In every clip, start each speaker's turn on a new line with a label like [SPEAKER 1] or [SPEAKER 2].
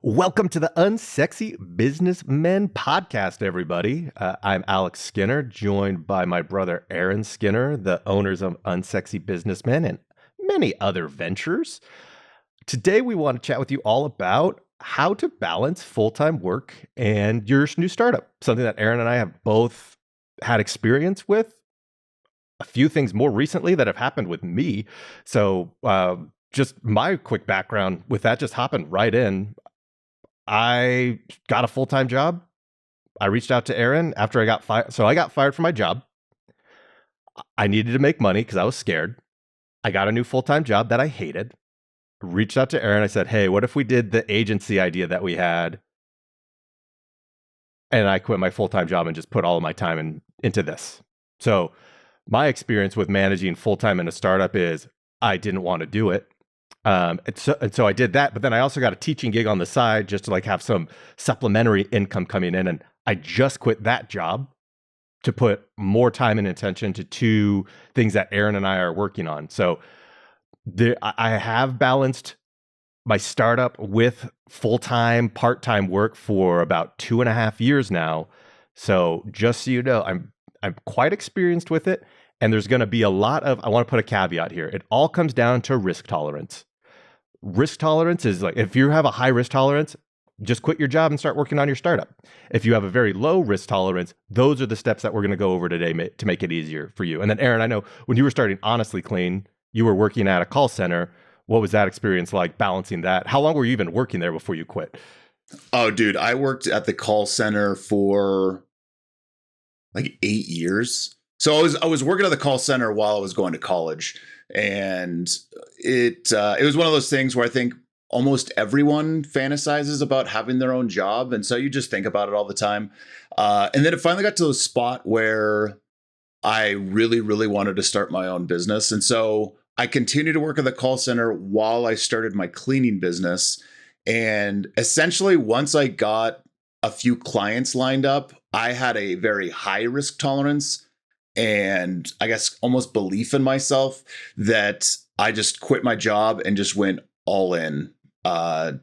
[SPEAKER 1] Welcome to the Unsexy Businessmen podcast, everybody. I'm Alex Skinner, joined by my brother Aaron Skinner, the owners of Unsexy Businessmen and many other ventures. Today, we want to chat with you all about how to balance full-time work and your new startup, something that Aaron and I have both had experience with. A few things more recently that have happened with me. So just my quick background with that, just hopping right in. I got a full-time job. I reached out to Aaron after I got fired. So I got fired from my job. I needed to make money because I was scared. I got a new full-time job that I hated. Reached out to Aaron. I said, hey, what if we did the agency idea that we had? And I quit my full-time job and just put all of my time into this. So my experience with managing full-time in a startup is I didn't want to do it. And so I did that, but then I also got a teaching gig on the side just to like have some supplementary income coming in. And I just quit that job to put more time and attention to two things that Aaron and I are working on. So I have balanced my startup with full-time, part-time work for about 2.5 years now. So just so you know, I'm quite experienced with it. And there's going to be a lot of, I want to put a caveat here. It all comes down to risk tolerance. Risk tolerance is like, if you have a high risk tolerance, just quit your job and start working on your startup. If you have a very low risk tolerance, those are the steps that we're going to go over today to make it easier for you. And then Aaron, I know when you were starting Honestly Clean, you were working at a call center. What was that experience like balancing that? How long were you even working there before you quit?
[SPEAKER 2] Oh, dude, I worked at the call center for like 8 years. So I was working at the call center while I was going to college, and it was one of those things where I think almost everyone fantasizes about having their own job, and so you just think about it all the time. And then it finally got to a spot where I really, really wanted to start my own business, and so I continued to work at the call center while I started my cleaning business. And essentially, once I got a few clients lined up, I had a very high risk tolerance and I guess almost belief in myself that I just quit my job and just went all in. I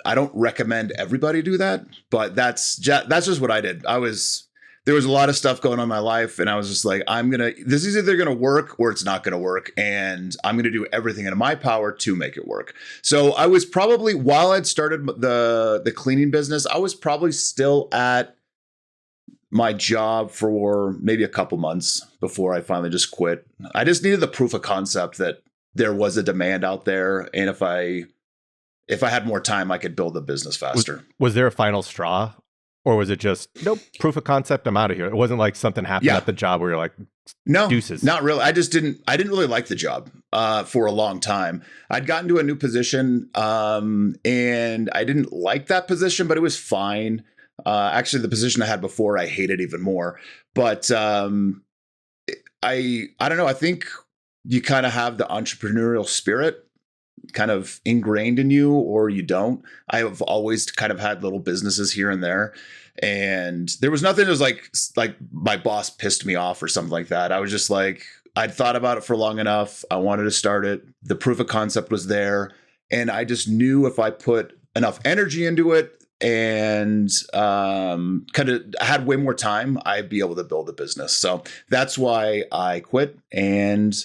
[SPEAKER 2] don't recommend everybody do that, but that's just what I did. There was a lot of stuff going on in my life, and I was just like, this is either going to work or it's not going to work. And I'm going to do everything in my power to make it work. So I was probably, while I'd started the cleaning business, I was probably still at my job for maybe a couple months before I finally just quit. I just needed the proof of concept that there was a demand out there. And if I had more time, I could build a business faster.
[SPEAKER 1] Was there a final straw? Or was it just, nope, proof of concept, I'm out of here? It wasn't like something happened at the job where you're like,
[SPEAKER 2] no,
[SPEAKER 1] deuces.
[SPEAKER 2] Not really. I didn't really like the job for a long time. I'd gotten to a new position and I didn't like that position, but it was fine. Actually, the position I had before, I hated even more. But I don't know. I think you kind of have the entrepreneurial spirit kind of ingrained in you, or you don't. I have always kind of had little businesses here and there, and there was nothing that was like my boss pissed me off or something like that. I was just like, I'd thought about it for long enough. I wanted to start it. The proof of concept was there, and I just knew if I put enough energy into it and kind of had way more time, I'd be able to build a business. So that's why I quit, and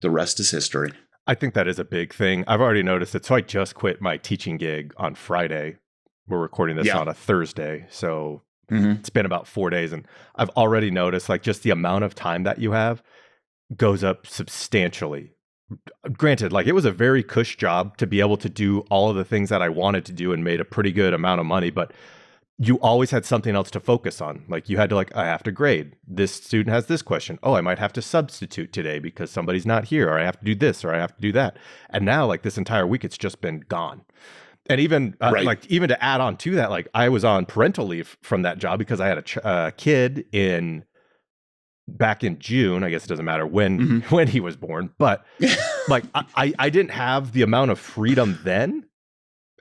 [SPEAKER 2] the rest is history.
[SPEAKER 1] I think that is a big thing. I've already noticed it. So I just quit my teaching gig on Friday. We're recording this on a Thursday. So It's been about 4 days. And I've already noticed like just the amount of time that you have goes up substantially. Granted, like it was a very cush job to be able to do all of the things that I wanted to do and made a pretty good amount of money. But you always had something else to focus on. Like you had to I have to grade. This student has this question. Oh, I might have to substitute today because somebody's not here, or I have to do this, or I have to do that. And now like this entire week, it's just been gone. And even even to add on to that, like I was on parental leave from that job because I had a kid back in June. I guess it doesn't matter when he was born, but like I didn't have the amount of freedom then.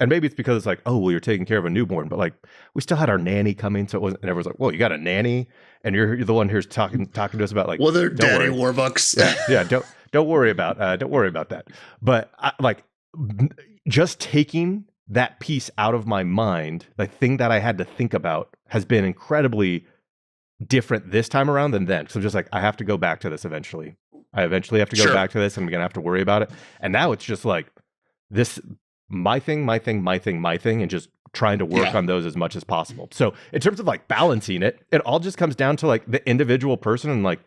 [SPEAKER 1] And maybe it's because it's like, oh, well, you're taking care of a newborn, but like we still had our nanny coming, so it wasn't. And everyone's like, well, you got a nanny, and you're the one who's talking to us about like,
[SPEAKER 2] well, they're daddy Warbucks.
[SPEAKER 1] yeah, don't worry about that. But just taking that piece out of my mind, the thing that I had to think about, has been incredibly different this time around than then. So I'm just like, I have to go back to this eventually. I eventually have to go back to this, and I'm going to have to worry about it. And now it's just like this, my thing, and just trying to work on those as much as possible. So in terms of like balancing it, it all just comes down to like the individual person. And like,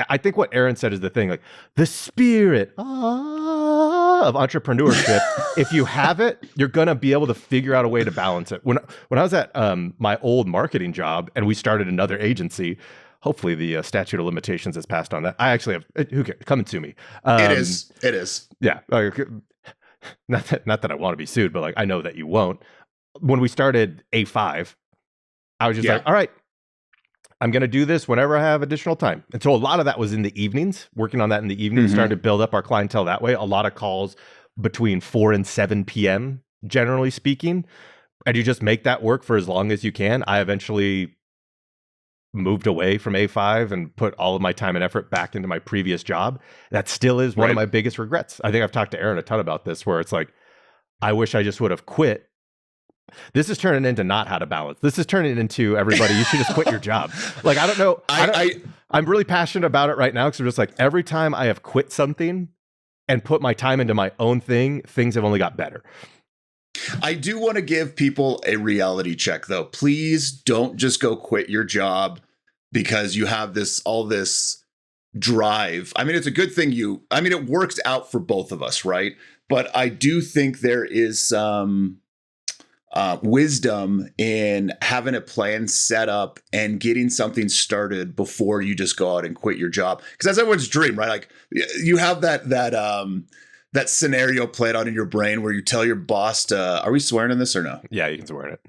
[SPEAKER 1] I think what Aaron said is the thing, like the spirit of entrepreneurship. If you have it, you're going to be able to figure out a way to balance it. When I was at my old marketing job and we started another agency, hopefully the statute of limitations has passed on that. I actually have, who cares? Come and sue me.
[SPEAKER 2] It is.
[SPEAKER 1] Yeah. Not that I want to be sued, but like, I know that you won't. When we started A5, I was just like, all right, I'm going to do this whenever I have additional time. And so a lot of that was in the evenings, working on that in the evenings, starting to build up our clientele that way. A lot of calls between 4 and 7 p.m., generally speaking. And you just make that work for as long as you can. I eventually moved away from A5 and put all of my time and effort back into my previous job. That still is one of my biggest regrets. I think I've talked to Aaron a ton about this, where it's like, I wish I just would have quit. This is turning into not how to balance. This is turning into everybody, you should just quit your job. Like, I don't know. I'm really passionate about it right now because I'm just like, every time I have quit something and put my time into my own thing, things have only got better.
[SPEAKER 2] I do want to give people a reality check, though. Please don't just go quit your job because you have all this drive. I mean, it's a good thing it works out for both of us, right? But I do think there is some wisdom in having a plan set up and getting something started before you just go out and quit your job. Because that's everyone's dream, right? Like you have that scenario played out in your brain where you tell your boss to, are we swearing in this or no?
[SPEAKER 1] Yeah, you can swear in it.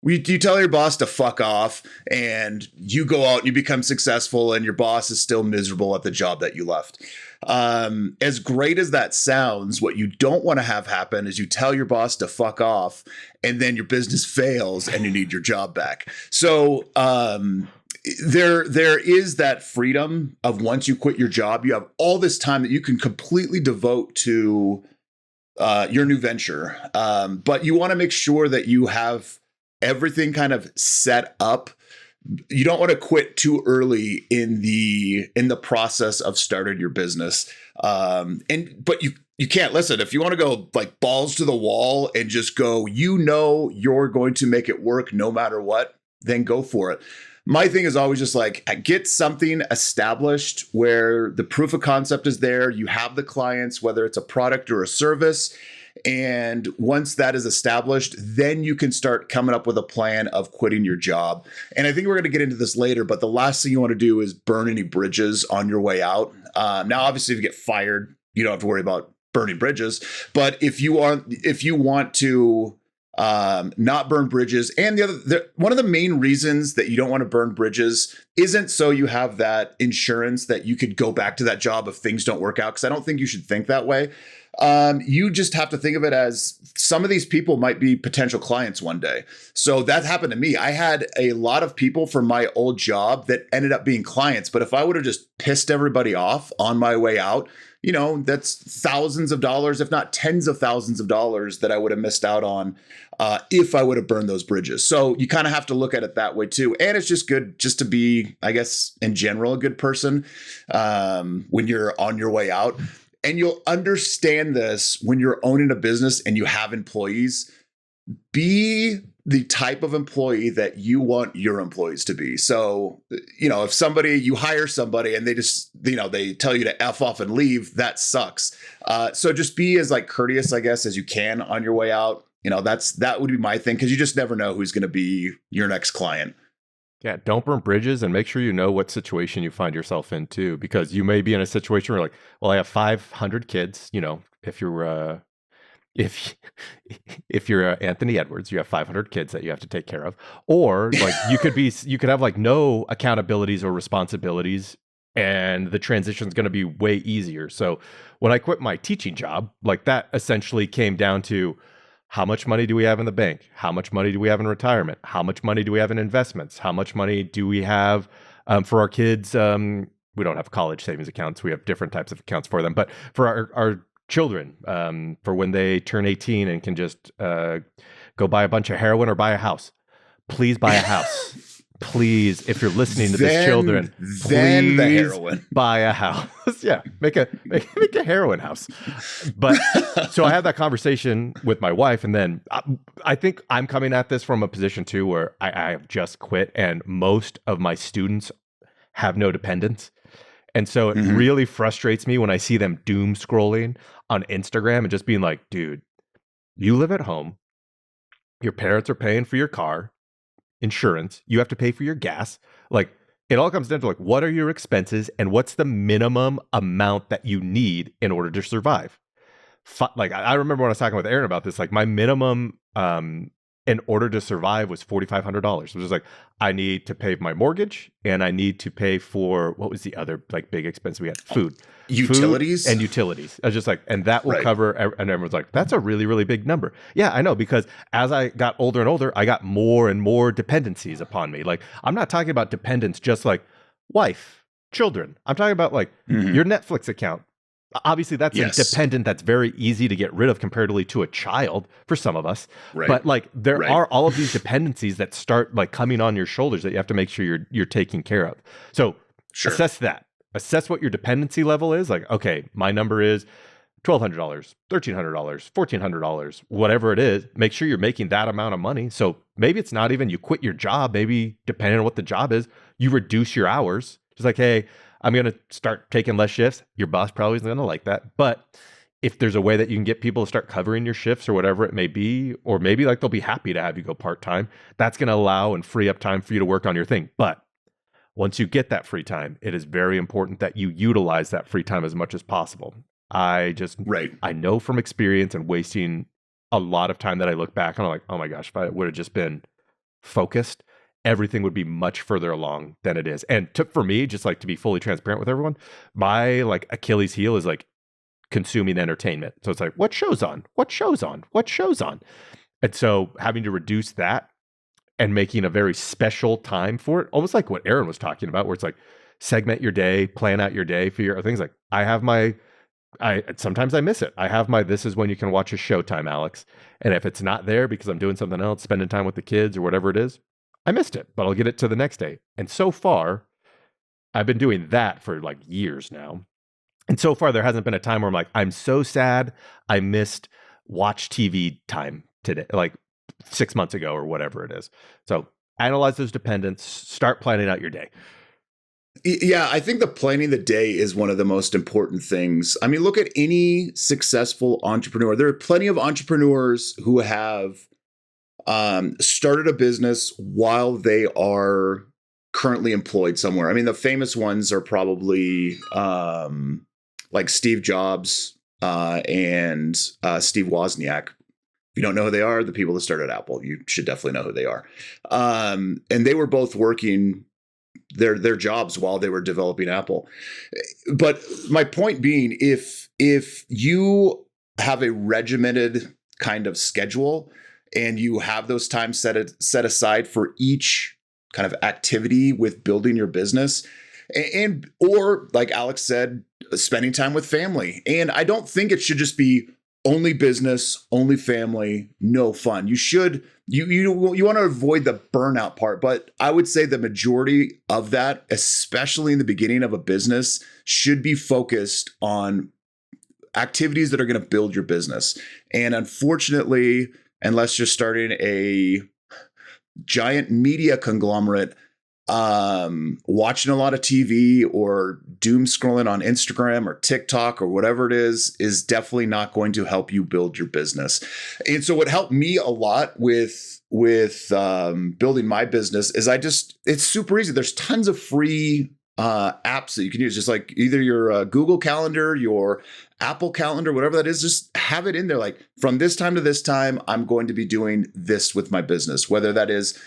[SPEAKER 2] You tell your boss to fuck off and you go out and you become successful and your boss is still miserable at the job that you left. As great as that sounds, what you don't want to have happen is you tell your boss to fuck off and then your business fails and you need your job back. So there is that freedom of once you quit your job, you have all this time that you can completely devote to your new venture. But you want to make sure that you have everything kind of set up. You don't want to quit too early in the process of starting your business. But you can't. Listen, if you want to go like balls to the wall and just go, you're going to make it work no matter what, then go for it. My thing is always just like, get something established where the proof of concept is there. You have the clients, whether it's a product or a service. And once that is established, then you can start coming up with a plan of quitting your job. And I think we're going to get into this later, but the last thing you want to do is burn any bridges on your way out. Now, obviously, if you get fired, you don't have to worry about burning bridges. But if you want to not burn bridges, and one of the main reasons that you don't want to burn bridges isn't so you have that insurance that you could go back to that job if things don't work out, because I don't think you should think that way. You just have to think of it as some of these people might be potential clients one day. So that happened to me. I had a lot of people from my old job that ended up being clients. But if I would have just pissed everybody off on my way out, that's thousands of dollars, if not tens of thousands of dollars that I would have missed out on if I would have burned those bridges. So you kind of have to look at it that way too. And it's just good just to be, I guess, in general, a good person when you're on your way out. And you'll understand this when you're owning a business and you have employees. Be the type of employee that you want your employees to be. So, if you hire somebody and they just, they tell you to F off and leave, that sucks. So just be as like courteous, I guess, as you can on your way out. That would be my thing, because you just never know who's going to be your next client.
[SPEAKER 1] Yeah, don't burn bridges, and make sure you know what situation you find yourself in too, because you may be in a situation where like, well, I have 500 kids. If you're if you're Anthony Edwards, you have 500 kids that you have to take care of, or like you could have like no accountabilities or responsibilities, and the transition is going to be way easier. So when I quit my teaching job, like that essentially came down to, how much money do we have in the bank? How much money do we have in retirement? How much money do we have in investments? How much money do we have for our kids? We don't have college savings accounts. We have different types of accounts for them. But for our children for when they turn 18 and can just go buy a bunch of heroin or buy a house. Please buy a house. Please, if you're listening to this, children,
[SPEAKER 2] then the
[SPEAKER 1] please
[SPEAKER 2] heroin.
[SPEAKER 1] buy a house. Yeah, make a heroin house. But so I had that conversation with my wife, and then I think I'm coming at this from a position too where I have just quit, and most of my students have no dependents. And so it really frustrates me when I see them doom scrolling on Instagram and just being like, dude, you live at home. Your parents are paying for your car, insurance. You have to pay for your gas. Like, it all comes down to like, what are your expenses and what's the minimum amount that you need in order to survive? Like, I remember when I was talking with Aaron about this, like my minimum in order to survive was $4,500, which is like, I need to pay my mortgage and I need to pay for, what was the other like big expense we had? Food.
[SPEAKER 2] Utilities?
[SPEAKER 1] Food and utilities. I was just like, and that will cover, and everyone's like, that's a really, really big number. Yeah, I know, because as I got older and older, I got more and more dependencies upon me. Like, I'm not talking about dependence just like wife, children. I'm talking about like your Netflix account. Obviously, that's a dependent that's very easy to get rid of comparatively to a child for some of us. Right. But like there are all of these dependencies that start like coming on your shoulders that you have to make sure you're taking care of. So assess that. Assess what your dependency level is. Like, okay, my number is $1,200, $1,300, $1,400, whatever it is. Make sure you're making that amount of money. So maybe it's not even you quit your job. Maybe depending on what the job is, you reduce your hours. Just like, hey, I'm going to start taking less shifts. Your boss probably isn't going to like that. But if there's a way that you can get people to start covering your shifts or whatever it may be, or maybe like they'll be happy to have you go part-time, that's going to allow and free up time for you to work on your thing. But once you get that free time, it is very important that you utilize that free time as much as possible. I know from experience and wasting a lot of time that I look back and I'm like, oh my gosh, if I would have just been focused, everything would be much further along than it is. And for me, just like to be fully transparent with everyone, my like Achilles heel is like consuming entertainment. So it's like, what show's on? What show's on? What show's on? And so having to reduce that and making a very special time for it, almost like what Aaron was talking about, where it's like segment your day, plan out your day for your things. Like sometimes I miss it. I have this is when you can watch a Showtime, Alex. And if it's not there because I'm doing something else, spending time with the kids or whatever it is, I missed it, but I'll get it to the next day. And so far, I've been doing that for like years now. And so far, there hasn't been a time where I'm like, I'm so sad I missed watch TV time today, like 6 months ago or whatever it is. So analyze those dependents, start planning out your day.
[SPEAKER 2] Yeah, I think the planning the day is one of the most important things. I mean, look at any successful entrepreneur. There are plenty of entrepreneurs who have started a business while they are currently employed somewhere. I mean, the famous ones are probably like Steve Jobs and Steve Wozniak. If you don't know who they are, the people that started Apple, you should definitely know who they are. And they were both working their jobs while they were developing Apple. But my point being, if you have a regimented kind of schedule and you have those times set aside for each kind of activity with building your business, or like Alex said, spending time with family. And I don't think it should just be only business, only family, no fun. You want to avoid the burnout part, but I would say the majority of that, especially in the beginning of a business, should be focused on activities that are going to build your business. And unfortunately, unless you're starting a giant media conglomerate, watching a lot of TV or doom scrolling on Instagram or TikTok or whatever it is definitely not going to help you build your business. And so what helped me a lot with building my business is it's super easy. There's tons of free apps that you can use, just like either your Google Calendar, your Apple Calendar, whatever that is, just have it in there. Like from this time to this time, I'm going to be doing this with my business, whether that is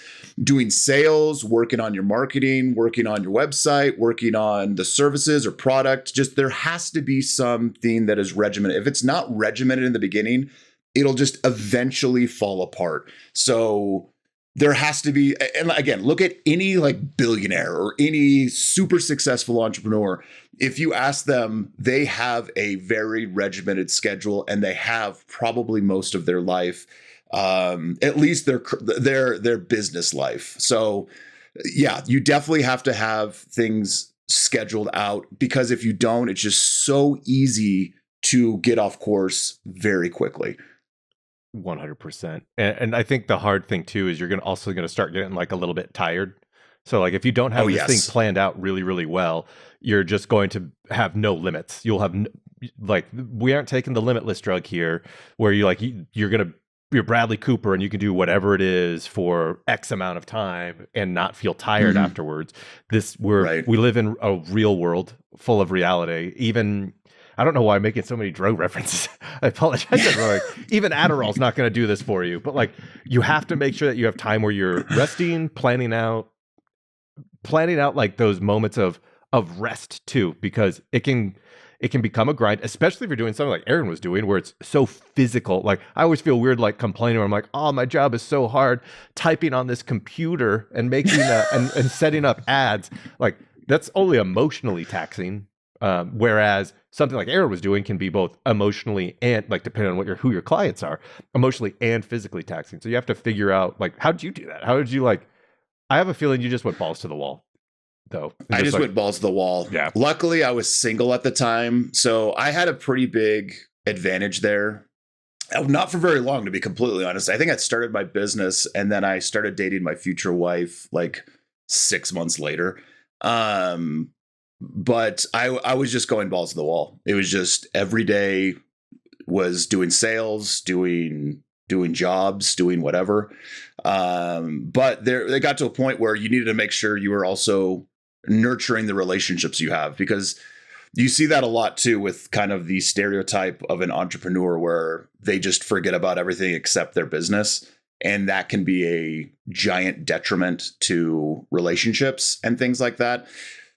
[SPEAKER 2] doing sales, working on your marketing, working on your website, working on the services or product. Just there has to be something that is regimented. If it's not regimented in the beginning, it'll just eventually fall apart. So there has to be, and again, look at any like billionaire or any super successful entrepreneur. If you ask them, they have a very regimented schedule, and they have probably most of their life, at least their business life. So yeah, you definitely have to have things scheduled out, because if you don't, it's just so easy to get off course very quickly.
[SPEAKER 1] 100%. And I think the hard thing too is you're also going to start getting like a little bit tired. So like if you don't have this thing planned out really, really well, you're just going to have no limits. You'll have like, we aren't taking the limitless drug here, where you're Bradley Cooper and you can do whatever it is for X amount of time and not feel tired afterwards. We live in a real world full of reality. Even, I don't know why I'm making so many drug references. I apologize. Like, even Adderall's not going to do this for you, but like, you have to make sure that you have time where you're resting, planning out like those moments of rest too, because it can become a grind, especially if you're doing something like Aaron was doing, where it's so physical. Like, I always feel weird like complaining, where I'm like, oh, my job is so hard typing on this computer and making and setting up ads. Like, that's only emotionally taxing. Whereas something like Aaron was doing can be both emotionally and, like, depending on who your clients are, emotionally and physically taxing. So you have to figure out, like, how did you do that? How did you, like, I have a feeling you just went balls to the wall, though.
[SPEAKER 2] I just went balls to the wall.
[SPEAKER 1] Yeah.
[SPEAKER 2] Luckily, I was single at the time, so I had a pretty big advantage there. Not for very long, to be completely honest. I think I started my business, and then I started dating my future wife like 6 months later. But I was just going balls to the wall. It was just every day was doing sales, doing jobs, doing whatever. But they got to a point where you needed to make sure you were also nurturing the relationships you have, because you see that a lot too with kind of the stereotype of an entrepreneur where they just forget about everything except their business. And that can be a giant detriment to relationships and things like that.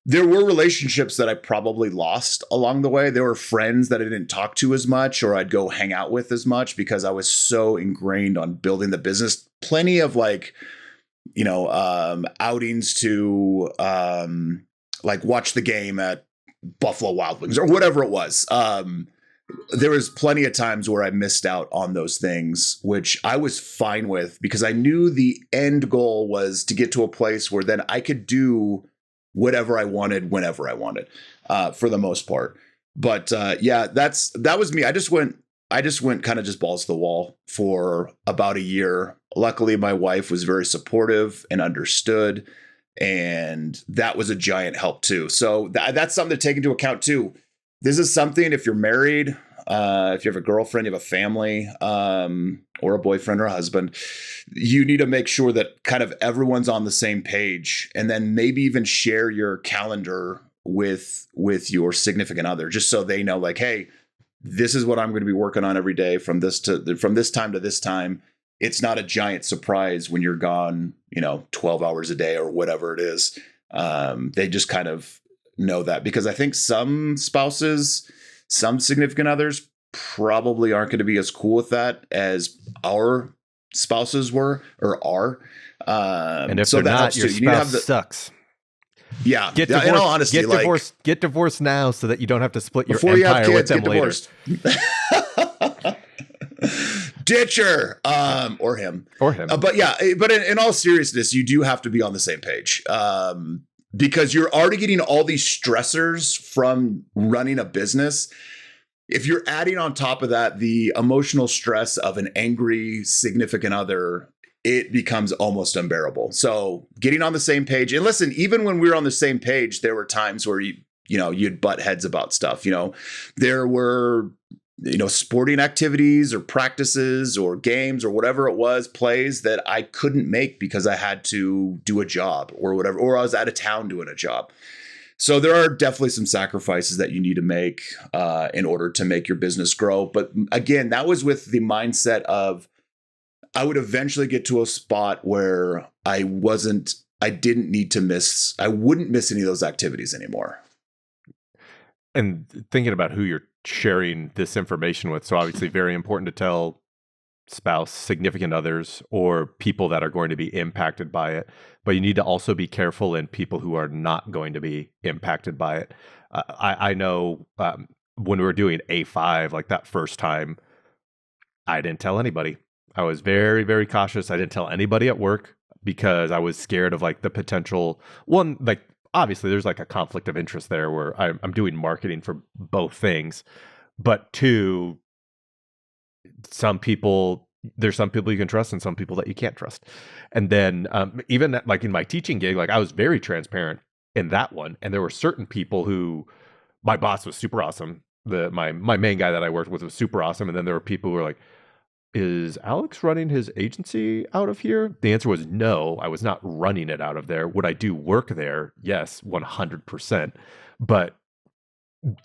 [SPEAKER 2] There were relationships that I probably lost along the way. There were friends that I didn't talk to as much, or I'd go hang out with as much, because I was so ingrained on building the business. Plenty of like, outings to like watch the game at Buffalo Wild Wings or whatever it was. There was plenty of times where I missed out on those things, which I was fine with, because I knew the end goal was to get to a place where then I could do whatever I wanted, whenever I wanted, for the most part. But yeah, that was me. I just went kind of just balls to the wall for about a year. Luckily, my wife was very supportive and understood, and that was a giant help too. So that's something to take into account too. This is something, if you're married, if you have a girlfriend, you have a family, or a boyfriend or a husband, you need to make sure that kind of everyone's on the same page, and then maybe even share your calendar with your significant other, just so they know, like, hey, this is what I'm going to be working on every day from this time to this time. It's not a giant surprise when you're gone, 12 hours a day or whatever it is. They just kind of know that, because I think some spouses, some significant others probably aren't going to be as cool with that as our spouses were or are.
[SPEAKER 1] And if they're not, your spouse sucks.
[SPEAKER 2] Yeah.
[SPEAKER 1] Get divorced,
[SPEAKER 2] in all honesty,
[SPEAKER 1] get divorced now, so that you don't have to split your
[SPEAKER 2] empire
[SPEAKER 1] empire
[SPEAKER 2] kids,
[SPEAKER 1] with them later.
[SPEAKER 2] Ditcher, or him. But yeah, but in all seriousness, you do have to be on the same page, because you're already getting all these stressors from running a business. If you're adding on top of that the emotional stress of an angry significant other, it becomes almost unbearable. So getting on the same page, and listen, even when we were on the same page, there were times where you'd butt heads about stuff. There were sporting activities or practices or games or whatever it was, plays that I couldn't make because I had to do a job or whatever, or I was out of town doing a job. So there are definitely some sacrifices that you need to make in order to make your business grow. But again, that was with the mindset of, I would eventually get to a spot where I wouldn't miss any of those activities anymore.
[SPEAKER 1] And thinking about who you're sharing this information with. So obviously very important to tell spouse, significant others, or people that are going to be impacted by it. But you need to also be careful in people who are not going to be impacted by it. I know when we were doing A5, like that first time, I didn't tell anybody. I was very, very cautious. I didn't tell anybody at work because I was scared of like the potential one, like obviously there's like a conflict of interest there where I'm doing marketing for both things. But two, there's some people you can trust and some people that you can't trust. And then even like in my teaching gig, like I was very transparent in that one. And there were certain people who, my boss was super awesome. My main guy that I worked with was super awesome. And then there were people who were like, is Alex running his agency out of here? The answer was no, I was not running it out of there. Would I do work there? Yes, 100%. But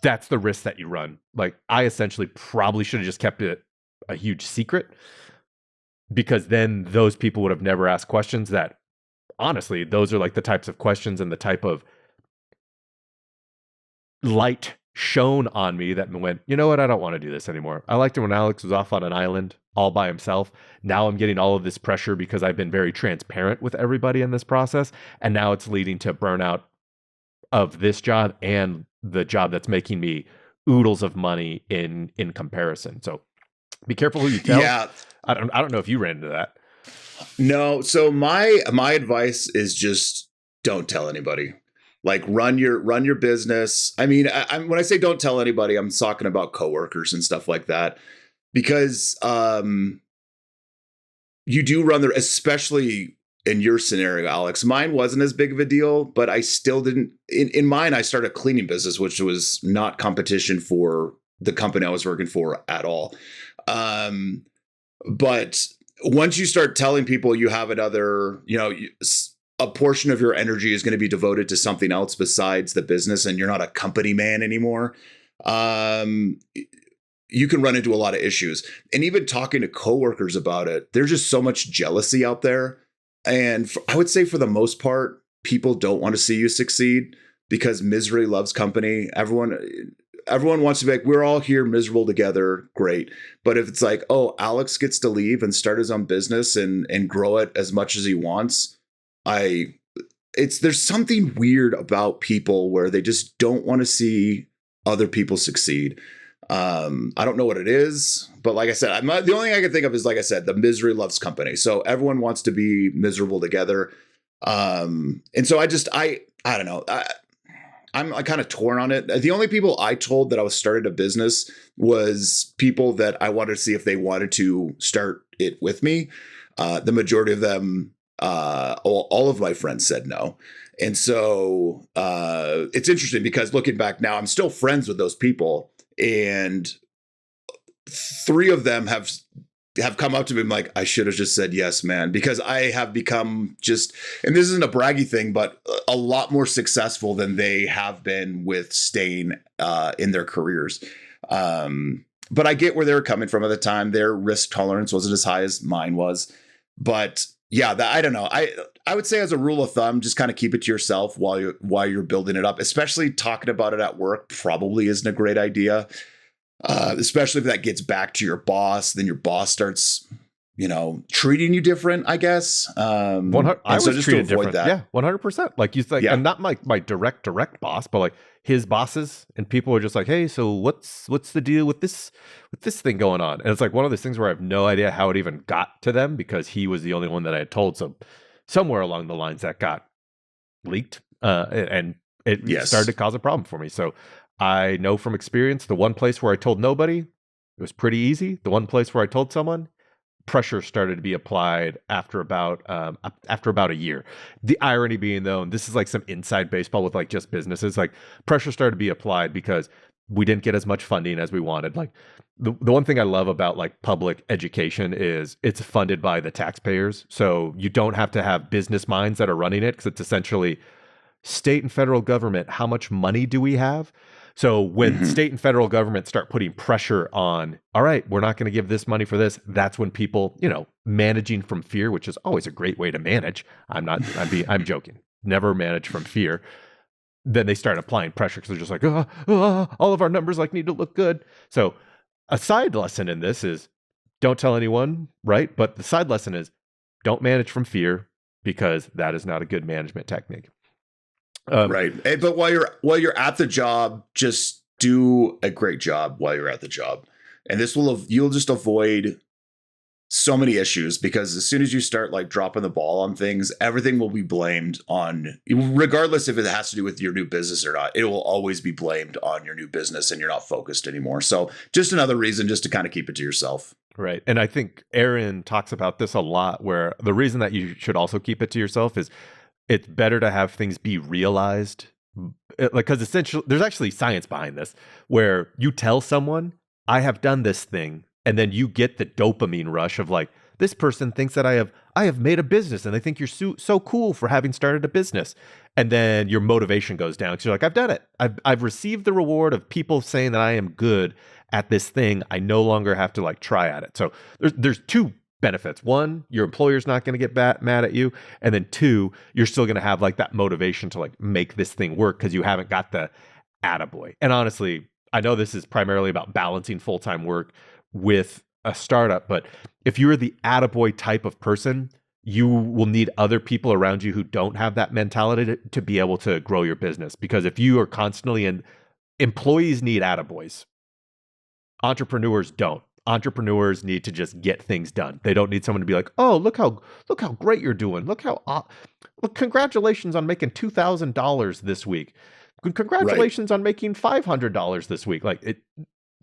[SPEAKER 1] that's the risk that you run. Like I essentially probably should have just kept it a huge secret, because then those people would have never asked questions that, honestly, those are like the types of questions and the type of light shone on me that went, you know what, I don't want to do this anymore. I liked it when Alex was off on an island all by himself. Now I'm getting all of this pressure because I've been very transparent with everybody in this process. And now it's leading to burnout of this job and the job that's making me oodles of money in comparison. So be careful who you tell.
[SPEAKER 2] Yeah.
[SPEAKER 1] I don't know if you ran into that.
[SPEAKER 2] No. So my advice is just don't tell anybody. Like run your business. I mean, when I say don't tell anybody, I'm talking about coworkers and stuff like that, because you do run there, especially in your scenario, Alex. Mine wasn't as big of a deal, but I still didn't. In mine, I started a cleaning business, which was not competition for the company I was working for at all. But once you start telling people you have another, a portion of your energy is going to be devoted to something else besides the business, and you're not a company man anymore, you can run into a lot of issues. And even talking to coworkers about it, there's just so much jealousy out there. And I would say for the most part, people don't want to see you succeed because misery loves company. Everyone wants to be like, we're all here miserable together. Great. But if it's like, oh, Alex gets to leave and start his own business and grow it as much as he wants, there's something weird about people where they just don't want to see other people succeed. I don't know what it is, but like I said, the only thing I can think of is, like I said, the misery loves company. So everyone wants to be miserable together. And so I don't know. I'm kind of torn on it. The only people I told that I was starting a business was people that I wanted to see if they wanted to start it with me. The majority of them, all of my friends said no. And so it's interesting because looking back now, I'm still friends with those people. And 3 of them have come up to me like, I should have just said yes, man, because I have become just, and this isn't a braggy thing, but a lot more successful than they have been with staying in their careers. But I get where they were coming from at the time. Their risk tolerance wasn't as high as mine was. But yeah, I don't know. I would say as a rule of thumb, just kind of keep it to yourself while you're building it up, especially talking about it at work probably isn't a great idea. Especially if that gets back to your boss, then your boss starts, treating you different, I guess.
[SPEAKER 1] I was
[SPEAKER 2] so just
[SPEAKER 1] treated
[SPEAKER 2] to avoid
[SPEAKER 1] different.
[SPEAKER 2] that.
[SPEAKER 1] Yeah, 100%. Like you think, and not my direct boss, but like his bosses, and people are just like, hey, so what's the deal with this thing going on? And it's like one of those things where I have no idea how it even got to them because he was the only one that I had told. So somewhere along the lines that got leaked, and it started to cause a problem for me. So I know from experience, the one place where I told nobody, it was pretty easy. The one place where I told someone, pressure started to be applied after about a year. The irony being, though, and this is like some inside baseball with like just businesses, like pressure started to be applied because we didn't get as much funding as we wanted. Like the one thing I love about like public education is it's funded by the taxpayers. So you don't have to have business minds that are running it, because it's essentially state and federal government. How much money do we have? So when state and federal government start putting pressure on, all right, we're not going to give this money for this, that's when people, managing from fear, which is always a great way to manage. I'm joking. Never manage from fear. Then they start applying pressure because they're just like, all of our numbers like need to look good. So a side lesson in this is don't tell anyone, right? But the side lesson is don't manage from fear, because that is not a good management technique.
[SPEAKER 2] Right. But while you're at the job, just do a great job while you're at the job. And you'll just avoid so many issues, because as soon as you start like dropping the ball on things, everything will be blamed on, regardless if it has to do with your new business or not. It will always be blamed on your new business, and you're not focused anymore. So just another reason just to kind of keep it to yourself.
[SPEAKER 1] Right. And I think Aaron talks about this a lot, where the reason that you should also keep it to yourself is it's better to have things be realized. Because essentially, there's actually science behind this, where you tell someone, I have done this thing, and then you get the dopamine rush of like, this person thinks that I have made a business, and they think you're so cool for having started a business. And then your motivation goes down, because you're like, I've done it. I've received the reward of people saying that I am good at this thing. I no longer have to like try at it. So there's two benefits. One, your employer's not going to get mad at you. And then two, you're still going to have like that motivation to like make this thing work, because you haven't got the attaboy. And honestly, I know this is primarily about balancing full-time work with a startup, but if you're the attaboy type of person, you will need other people around you who don't have that mentality to be able to grow your business. Because if you are constantly employees need attaboys. Entrepreneurs don't. Entrepreneurs need to just get things done. They don't need someone to be like, "Oh, look how great you're doing. Look, congratulations on making $2,000 this week. Congratulations on making $500 this week." Like it,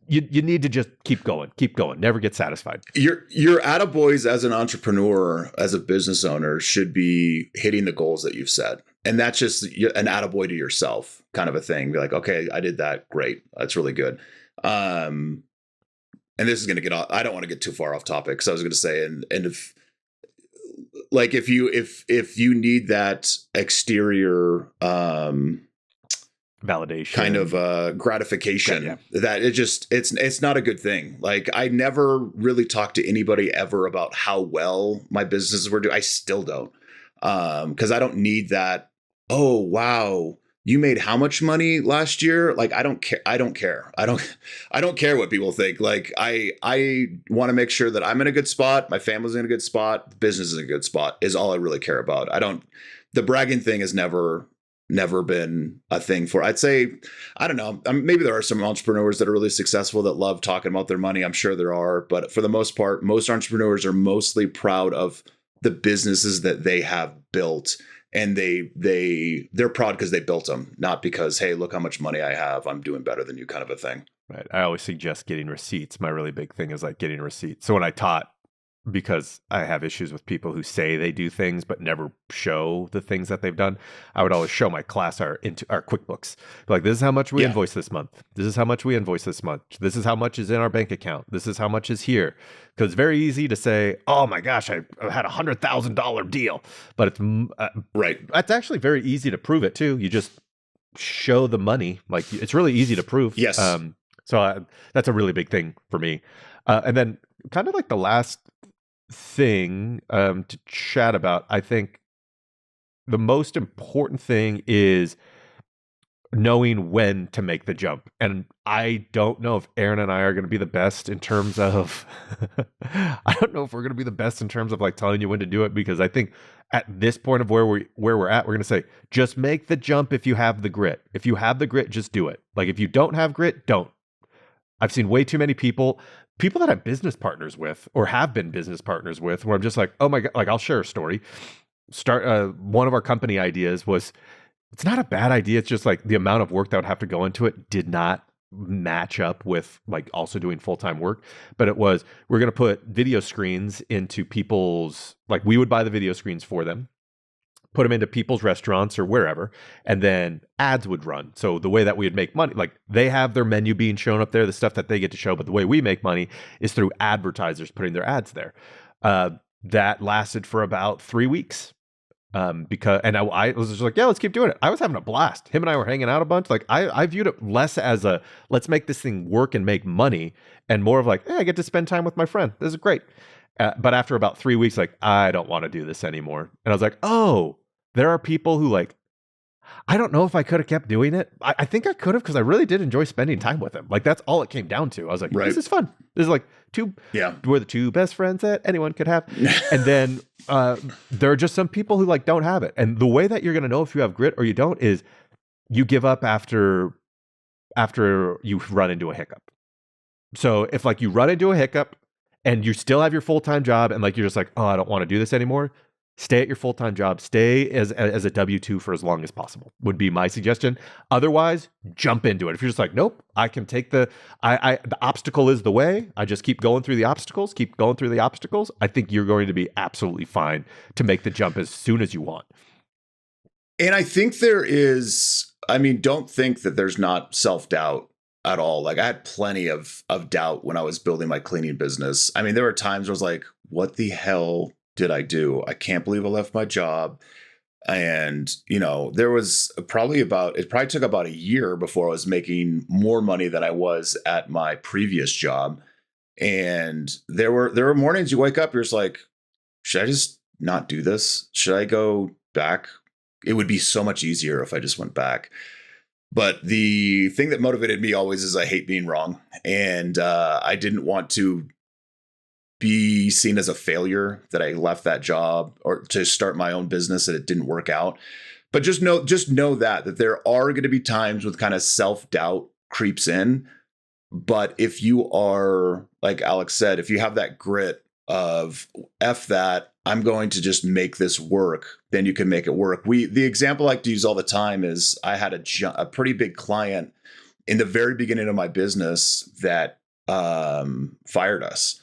[SPEAKER 1] you need to just keep going, never get satisfied.
[SPEAKER 2] Your attaboys as an entrepreneur, as a business owner, should be hitting the goals that you've set. And that's just an attaboy to yourself kind of a thing. Be like, okay, I did that. Great. That's really good. And this is going to get off, I don't want to get too far off topic. So I was going to say, and if you need that exterior,
[SPEAKER 1] validation,
[SPEAKER 2] kind of gratification, that it's not a good thing. Like, I never really talked to anybody ever about how well my businesses were doing. I still don't, because I don't need that. Oh, wow, you made how much money last year? Like, I don't care. I don't care what people think. Like, I want to make sure that I'm in a good spot. My family's in a good spot. The business is in a good spot is all I really care about. The bragging thing has never been a thing for, I'd say, I don't know. Maybe there are some entrepreneurs that are really successful that love talking about their money. I'm sure there are, but for the most part, most entrepreneurs are mostly proud of the businesses that they have built. And they're proud because they built them, not because, hey, look how much money I have, I'm doing better than you, kind of a thing.
[SPEAKER 1] Right. I always suggest getting receipts. My really big thing is like getting receipts. So when I taught, because I have issues with people who say they do things but never show the things that they've done, I would always show my class our QuickBooks. Like, this is how much we invoice this month. This is how much we invoice this month. This is how much is in our bank account. This is how much is here. Because it's very easy to say, oh my gosh, I had $100,000 deal. But it's
[SPEAKER 2] right.
[SPEAKER 1] It's actually very easy to prove it too. You just show the money. Like, it's really easy to prove.
[SPEAKER 2] Yes.
[SPEAKER 1] So that's a really big thing for me. And then kind of like the last thing to chat about, I think the most important thing is knowing when to make the jump. And I don't know if Aaron and I are going to be the best in terms of I don't know if we're going to be the best in terms of like telling you when to do it, because I think at this point of where we're at, we're going to say, just make the jump if you have the grit. If you have the grit, just do it. Like, if you don't have grit, don't. I've seen way too many people that I'm business partners with or have been business partners with, where I'm just like, oh my God, like, I'll share a story. One of our company ideas was, it's not a bad idea. It's just like the amount of work that would have to go into it did not match up with like also doing full-time work. But it was, we're going to put video screens into people's, like, we would buy the video screens for them, put them into people's restaurants or wherever, and then ads would run. So the way that we would make money, like, they have their menu being shown up there, the stuff that they get to show, but the way we make money is through advertisers putting their ads there. That lasted for about 3 weeks. Because I was just like, yeah, let's keep doing it. I was having a blast. Him and I were hanging out a bunch. Like, I viewed it less as a, let's make this thing work and make money, and more of like, hey, I get to spend time with my friend. This is great. But after about 3 weeks, like, I don't want to do this anymore. And I was like, oh, there are people who like I don't know if I could have kept doing it. I think I could have, because I really did enjoy spending time with him. Like, that's all it came down to. I was like,
[SPEAKER 2] Right.
[SPEAKER 1] this is fun. This is like we're the two best friends that anyone could have. And then there are just some people who like don't have it. And the way that you're going to know if you have grit or you don't is you give up after you run into a hiccup. So if like you run into a hiccup and you still have your full-time job and like you're just like, oh, I don't want to do this anymore, stay at your full-time job, stay as a W-2 for as long as possible would be my suggestion. Otherwise, jump into it. If you're just like, nope, I can take the obstacle is the way. I just keep going through the obstacles. I think you're going to be absolutely fine to make the jump as soon as you want.
[SPEAKER 2] And I think don't think that there's not self-doubt at all. Like I had plenty of doubt when I was building my cleaning business. I mean, there were times where I was like, what the hell did I do? I can't believe I left my job. And, there was it probably took about a year before I was making more money than I was at my previous job. And there were mornings you wake up, you're just like, should I just not do this? Should I go back? It would be so much easier if I just went back. But the thing that motivated me always is I hate being wrong. And I didn't want to be seen as a failure that I left that job or to start my own business and it didn't work out. But just know that there are going to be times with kind of self-doubt creeps in. But if you are, like Alex said, if you have that grit of F that, I'm going to just make this work, then you can make it work. The example I like to use all the time is I had a pretty big client in the very beginning of my business that fired us.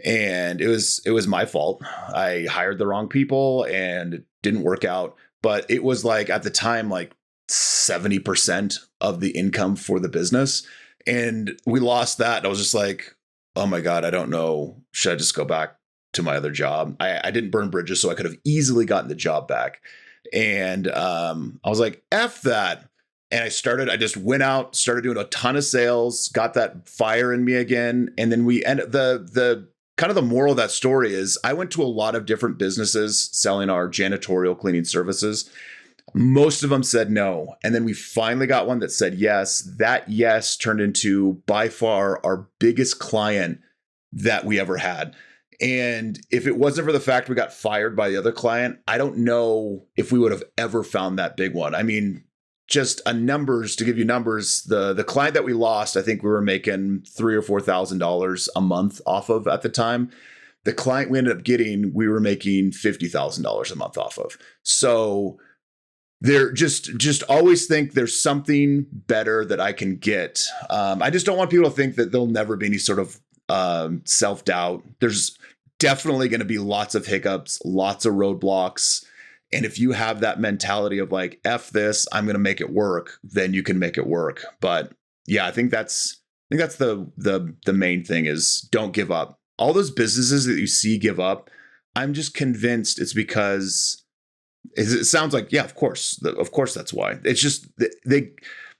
[SPEAKER 2] And it was my fault. I hired the wrong people and it didn't work out. But it was like at the time, like 70% of the income for the business. And we lost that. And I was just like, oh my God, I don't know. Should I just go back to my other job? I didn't burn bridges, so I could have easily gotten the job back. And I was like, F that. And I just went out, started doing a ton of sales, got that fire in me again. And then we ended the kind of the moral of that story is I went to a lot of different businesses selling our janitorial cleaning services. Most of them said no. And then we finally got one that said yes. That yes turned into by far our biggest client that we ever had. And if it wasn't for the fact we got fired by the other client, I don't know if we would have ever found that big one. I mean, just to give you numbers, the client that we lost, I think we were making $3,000 or $4,000 a month off of at the time. The client we ended up getting, we were making $50,000 a month off of. So there just always think there's something better that I can get. I just don't want people to think that there'll never be any sort of self-doubt. There's definitely going to be lots of hiccups, lots of roadblocks. And if you have that mentality of like, F this, I'm going to make it work, then you can make it work. But yeah, I think that's the main thing is don't give up. All those businesses that you see give up, I'm just convinced it's because it sounds like, yeah, of course that's why. It's just they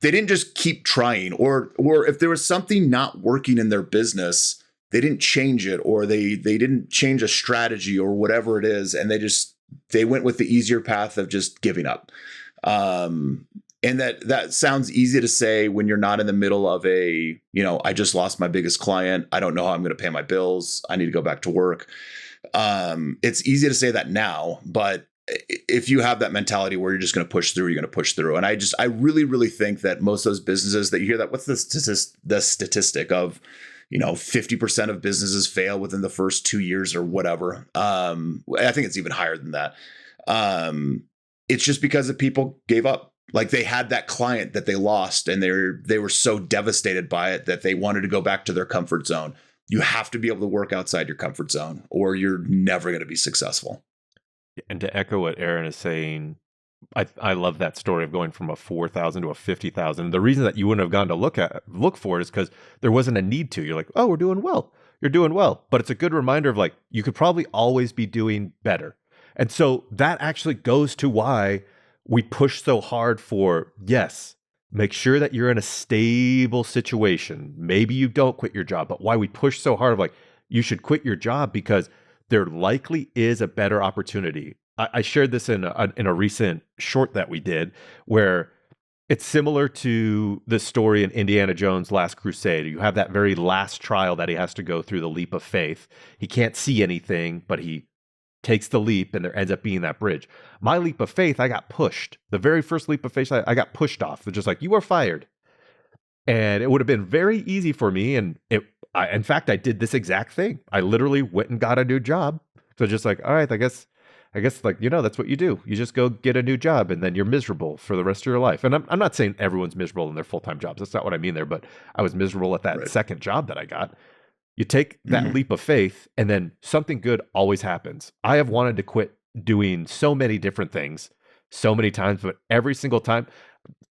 [SPEAKER 2] didn't just keep trying, or if there was something not working in their business, they didn't change it, or they didn't change a strategy or whatever it is, and they went with the easier path of just giving up. And that sounds easy to say when you're not in the middle of I just lost my biggest client. I don't know how I'm going to pay my bills. I need to go back to work. It's easy to say that now, but if you have that mentality where you're just going to push through, you're going to push through. And I really, really think that most of those businesses that you hear that, what's the statistic of, 50% of businesses fail within the first 2 years or whatever. I think it's even higher than that. It's just because the people gave up. Like they had that client that they lost and they were so devastated by it that they wanted to go back to their comfort zone. You have to be able to work outside your comfort zone or you're never going to be successful.
[SPEAKER 1] And to echo what Aaron is saying, I love that story of going from a 4,000 to a 50,000. The reason that you wouldn't have gone to look for it is because there wasn't a need to. You're like, oh, we're doing well. You're doing well. But it's a good reminder of like, you could probably always be doing better. And so that actually goes to why we push so hard for, yes, make sure that you're in a stable situation. Maybe you don't quit your job, but why we push so hard of like, you should quit your job because there likely is a better opportunity. I shared this in a recent short that we did, where it's similar to the story in Indiana Jones' Last Crusade. You have that very last trial that he has to go through, the leap of faith. He can't see anything, but he takes the leap, and there ends up being that bridge. My leap of faith, I got pushed. The very first leap of faith, I got pushed off. They're just like, you are fired. And it would have been very easy for me. And in fact, I did this exact thing. I literally went and got a new job. So just like, all right, I guess like, that's what you do. You just go get a new job, and then you're miserable for the rest of your life. And I'm not saying everyone's miserable in their full-time jobs. That's not what I mean there, but I was miserable at that second job that I got. You take that leap of faith, and then something good always happens. I have wanted to quit doing so many different things so many times, but every single time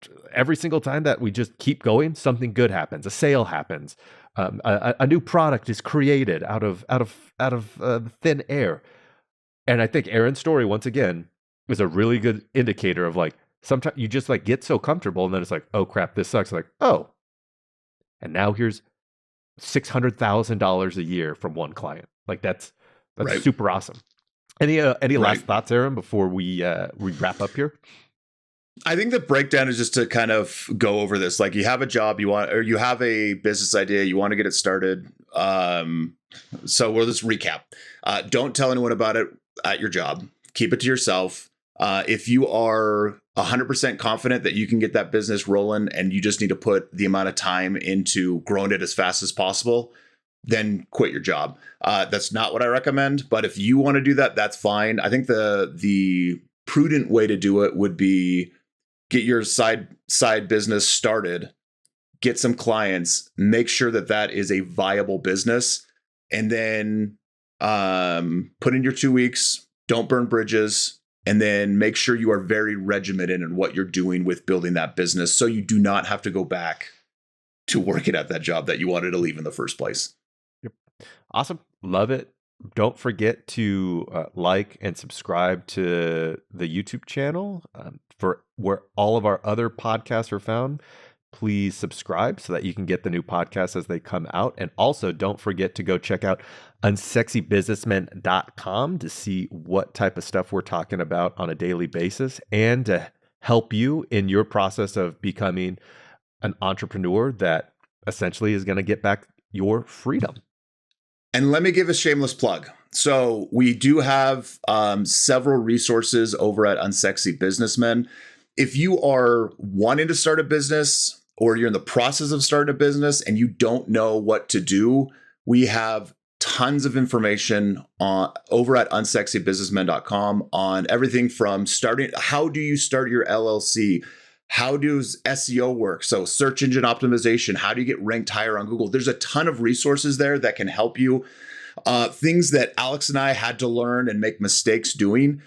[SPEAKER 1] that we just keep going, something good happens. A sale happens. A new product is created out of thin air. And I think Aaron's story, once again, is a really good indicator of like, sometimes you just like get so comfortable, and then it's like, oh crap, this sucks. Like, oh, and now here's $600,000 a year from one client. Like that's super awesome. Any last thoughts, Aaron, before we wrap up here?
[SPEAKER 2] I think the breakdown is just to kind of go over this. Like, you have a job you have a business idea, you want to get it started. So we'll just recap. Don't tell anyone about it at your job. Keep it to yourself. If you are 100% confident that you can get that business rolling, and you just need to put the amount of time into growing it as fast as possible, then quit your job. That's not what I recommend. But if you want to do that, that's fine. I think the prudent way to do it would be get your side business started, get some clients, make sure that is a viable business, and then put in your 2 weeks, don't burn bridges, and then make sure you are very regimented in what you're doing with building that business, so you do not have to go back to working at that job that you wanted to leave in the first place.
[SPEAKER 1] Yep. Awesome. Love it. Don't forget to like and subscribe to the YouTube channel for where all of our other podcasts are found. Please subscribe so that you can get the new podcasts as they come out. And also don't forget to go check out unsexybusinessmen.com to see what type of stuff we're talking about on a daily basis, and to help you in your process of becoming an entrepreneur that essentially is going to get back your freedom.
[SPEAKER 2] And let me give a shameless plug. So we do have several resources over at Unsexy Businessmen. If you are wanting to start a business, or you're in the process of starting a business and you don't know what to do, we have tons of information over at unsexybusinessmen.com on everything from how do you start your LLC? How does SEO work? So search engine optimization. How do you get ranked higher on Google? There's a ton of resources there that can help you. Things that Alex and I had to learn and make mistakes doing.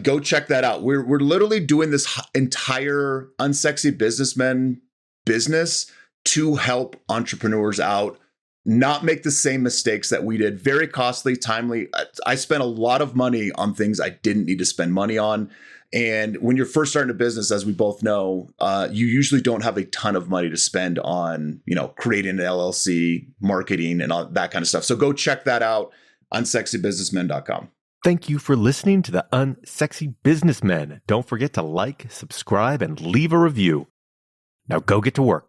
[SPEAKER 2] Go check that out. We're literally doing this entire Unsexy Businessmen business to help entrepreneurs out, not make the same mistakes that we did. Very costly, timely. I spent a lot of money on things I didn't need to spend money on. And when you're first starting a business, as we both know, you usually don't have a ton of money to spend on, creating an LLC, marketing, and all that kind of stuff. So go check that out, unsexybusinessmen.com.
[SPEAKER 1] Thank you for listening to the Unsexy Businessmen. Don't forget to like, subscribe, and leave a review. Now go get to work.